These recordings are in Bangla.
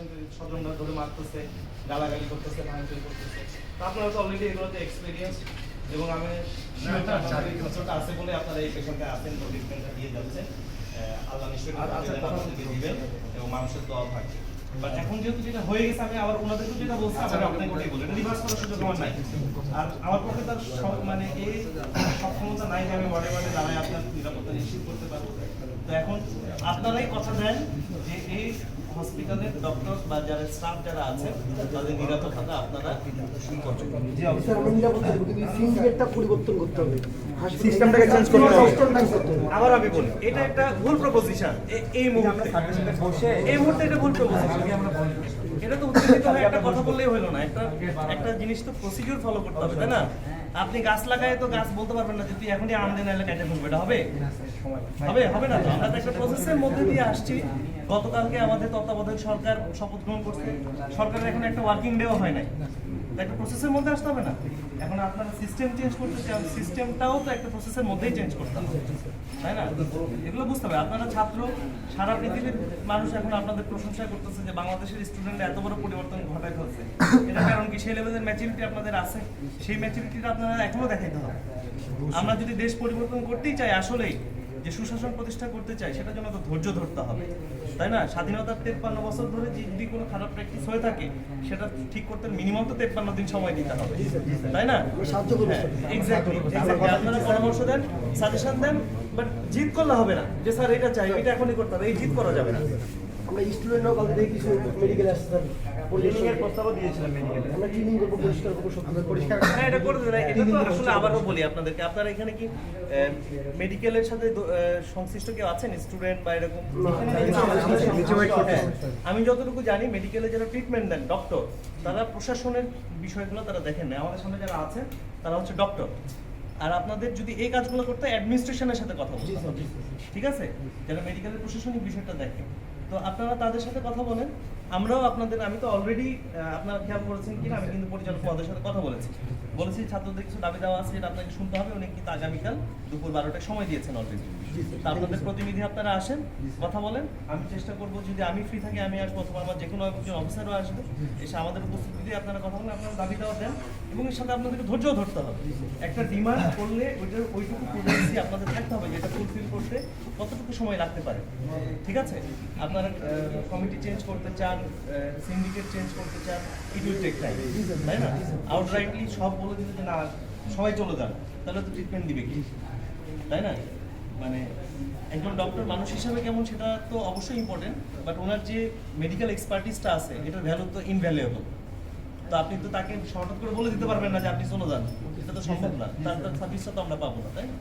পেশেন্টের স্বজনরা ধরে মারতেছে, গালাগালি করতেছে, ভাঙচুর করতেছে। তো আপনারা তো অলরেডি এগুলোতে এক্সপিরিয়েন্স, এবং আমি 4 বছরটা আছে বলে আপনারা এই পেশেন্টে আসেন, তো ট্রিটমেন্টটা দিয়ে যাচ্ছেন। আল্লাহ নিশ্চয়ই আপনাদেরকে দিবেন এবং মানুষের দোয়া থাকবে। বাট এখন যেহেতু যেটা হয়ে গেছে, আমি আবার ওনাদেরকে যেটা বলছি আবার আপনাকে ওটাই বলি, এটা রিভার্স করার সুযোগ আমার নাই। আর আমার পক্ষে তার মানে এই সক্ষমতা নাই যে আমি ওয়ার্ডে ওয়ার্ডে দাঁড়ায় আপনার নিরাপত্তা নিশ্চিত করতে পারবো। তো এখন আপনারাই কথা দেন যে এই হসপিটালের ডক্টর বা যারা স্টাফ যারা আছে তাদের নিরাপত্তাটা আপনারা পরিবর্তন করতে হবে, সিস্টেমটাকে চেঞ্জ করতে হবে। আবার আমি বলি, এটা একটা ভুল প্রপোজিশন। এই মুহূর্তে এটা ভুল প্রপোজিশন। এটা তো উত্তেজিত হয়ে একটা কথা বললেই হলো না, একটা জিনিস তো প্রসিডিউর ফলো করতে হবে, তাই না? আপনি গাছ লাগায় তো গাছ বলতে পারবেন না যে তুই এখনই আম দেন এলাকা কেটে ফেলবে, এটা হবে হবে না। তো আমরা তো একটা প্রসেসের মধ্যে দিয়ে আসছি। গতকালকে আমাদের তত্ত্বাবধায়ক সরকার শপথ গ্রহণ করছে, সরকারের এখন একটা ওয়ার্কিং ডেও হয় নাই, একটা প্রসেসের মধ্যে আসতে হবে না? এখন আপনারা সিস্টেম চেঞ্জ করতে চান, সিস্টেমটাও তো একটা প্রসেসের মধ্যেই চেঞ্জ করতে হবে, তাই না? এগুলো বুঝতে হবে। আপনারা ছাত্র, সারা পৃথিবীর মানুষ এখন আপনাদের প্রশংসা করতেছে যে বাংলাদেশের স্টুডেন্টরা এত বড় পরিবর্তন ঘটায় ফেলছে। এটা কারণ কি? সেই লেভেলের ম্যাচুরিটি আপনাদের আছে, সেই ম্যাচুরিটিটা আপনারা এখনো দেখাইতে হবে। আমরা যদি দেশ পরিবর্তন করতেই চাই, আসলেই যে সুশাসন প্রতিষ্ঠা করতে চাই, সেটার জন্য তো ধৈর্য ধরতে হবে, তাই না? স্বাধীনতার 53 বছর ধরে যদি কোনো খারাপ প্র্যাকটিস হয়ে থাকে, সেটা ঠিক করতে মিনিমাম তো 53 দিন সময় দিতে হবে, তাই না? এক্স্যাক্টলি। আপনারা পরামর্শ দেন, সাজেশন দেন, বাট জিদ করলে হবে না যে স্যার এটা চাই, এটা এখনই করতে হবে, এই জিদ করা যাবে না। আমরা স্টুডেন্টরাও কাল থেকে কিছু মেডিকেল অ্যাসিস্ট্যান্ট পরিষ্কার প্রস্তাবও দিয়েছিলাম মেডিকেলে, আমরা ক্লিনিং করবো, পরিষ্কার করবো, সব পরিষ্কার। হ্যাঁ, এটা করে দেন। এটা তো আসলে আবারও বলি আপনাদেরকে, আপনারা এখানে কি মেডিকেলের সাথে সংশ্লিষ্ট কেউ আছেন, স্টুডেন্ট বা এরকম? আমি যতটুকু জানি, মেডিকেলে যারা ট্রিটমেন্ট দেন ডক্টর, তারা প্রশাসনের বিষয়গুলো তারা দেখেন না। আমাদের সামনে যারা আছেন তারা হচ্ছে ডক্টর। আর আপনাদের যদি এই কাজগুলো করতে অ্যাডমিনিস্ট্রেশনের সাথে কথা বলতে হবে, ঠিক আছে? যারা মেডিকেলের প্রশাসনিক বিষয়টা দেখেন, তো আপনারা তাদের সাথে কথা বলেন। আমরাও আপনাদের, আমি তো অলরেডি আপনারা খেয়াল করেছেন কিনা, আমি কিন্তু পরিচালক মহোদয়ের সাথে কথা বলেছি ছাত্রদের কিছু দাবি দেওয়া আছে, যেটা আপনাকে শুনতে হবে। উনি কিন্তু আগামীকাল দুপুর 12টায় সময় দিয়েছেন অলরেডি। আপনাদের প্রতিনিধি আপনারা আসেন, কথা বলেন। আমি চেষ্টা করবো, যদি আমি ফ্রি থাকি আমি আসবো, অথবা আমার যে কোনো একজন অফিসারও আসবে, এসে আমাদের উপস্থিতি দিয়ে আপনারা কথা বলেন, আপনারা দাবি দেওয়া দেন, এবং এর সাথে আপনাদেরকে ধৈর্য ধরতে হবে। একটা ডিমান্ড করলে ওইটুকু প্রোগ্রেসি আপনাদের থাকতে হবে, যেটা ফুলফিল করতে কতটুকু সময় লাগতে পারে, ঠিক আছে? আপনারা কমিটি চেঞ্জ করতে চান, সিন্ডিকেট চেঞ্জ করতে চান, ইট উইল টেক টাইম, তাই না? আউটরাইটলি সব বলে দিলে যে না সবাই চলে যান, তাহলে তো ট্রিটমেন্ট দিবে কি, তাই না? মানে একজন ডক্টর মানুষ হিসাবে কেমন সেটা তো অবশ্যই ইম্পর্টেন্ট, বাট ওনার যে মেডিকেল এক্সপার্টিসটা আছে, এটার ভ্যালু তো ইনভ্যালুয়েবল। তো আপনি তো তাকে হঠাৎ করে বলে দিতে পারবেন না যে আপনি চলে যান, এটা তো সম্ভব না। তার সার্ভিসটা তো আমরা পাবো না, তাই না?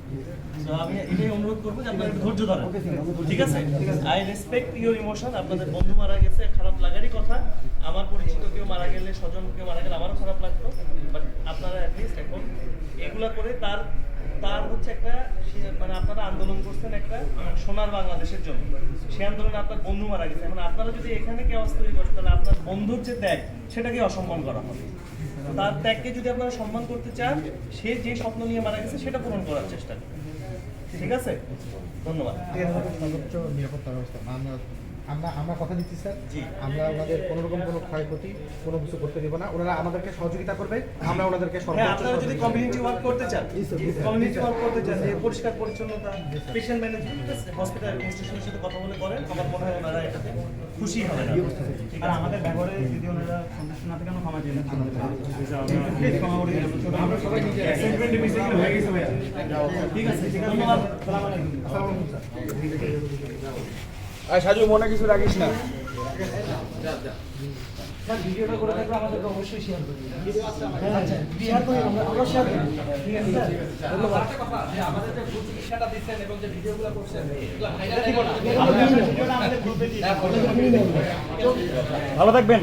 তো আমি এটাই অনুরোধ করবো যে আপনারা একটু ধৈর্য ধরেন, ঠিক আছে? I respect your emotion. আপনাদের বন্ধু মারা গেছে, খারাপ লাগারই কথা। আমার পরিচিত কেউ মারা গেলে, স্বজন কেউ মারা গেলে আমারও খারাপ লাগতো, বাট আপনারা অ্যাটলিস্ট এখন এগুলা করে তার হচ্ছে একটা, মানে আপনারা আন্দোলন করছেন একটা সোনার বাংলাদেশের জন্য, সেই আন্দোলনে আপনার বন্ধু মারা গেছে। এখন আপনারা যদি এখানে কেউ তৈরি করেন, তাহলে আপনার বন্ধুর যে ত্যাগ, সেটাকে অসম্মান করা হবে। তার ত্যাগকে যদি আপনারা সম্মান করতে চান, সে যে স্বপ্ন নিয়ে মারা গেছে সেটা পূরণ করার চেষ্টা করুন, ঠিক আছে? ধন্যবাদ। সর্বোচ্চ নিরাপত্তা ব্যবস্থা আমরা কথা দিচ্ছি স্যার, আমরা ওনাদের কোনোরকম কোনো ক্ষয়ক্ষতি কোনো কিছু করতে দেবো না। ওনারা আমাদেরকে সহযোগিতা করবে, আমরা ওনাদেরকে আপনারা যদি কমিউনিটি ওয়ার্ক করতে চান, যে পরিষ্কার পরিচ্ছন্নতা, পেশেন্ট ম্যানেজমেন্ট, হসপিটাল অ্যাডমিনিস্ট্রেশনের সাথে কথা বলে করেন, আমার মনে হয় ওনারা এটাতে খুশি হবে না। আর আমাদের ব্যবহারে যদি ওনারা সন্তুষ্ট না থাকে, আমরা ক্ষমা চাই না। আমরা সবাই নিজে অ্যাসেসমেন্ট মিসিং হয়ে গেছে ভাই, ঠিক আছে? ধন্যবাদ। আসসালামু আলাইকুম। সাজু, মনে কিছু রাখিস না। ভিডিওটা করে থাকলে আমাদেরকে অবশ্যই শেয়ার করবেন। আচ্ছা, শেয়ার করি, আমরা শেয়ার করি, ঠিক আছে স্যার? ধন্যবাদ। আমাদের যে গ্রুপ চিকিৎসাটা দিচ্ছেন এবং যে ভিডিওগুলো করছেন, এগুলো ভাইরাল দিব না, ভিডিওটা আমাদের গ্রুপে দিয়ে ভালো থাকবেন।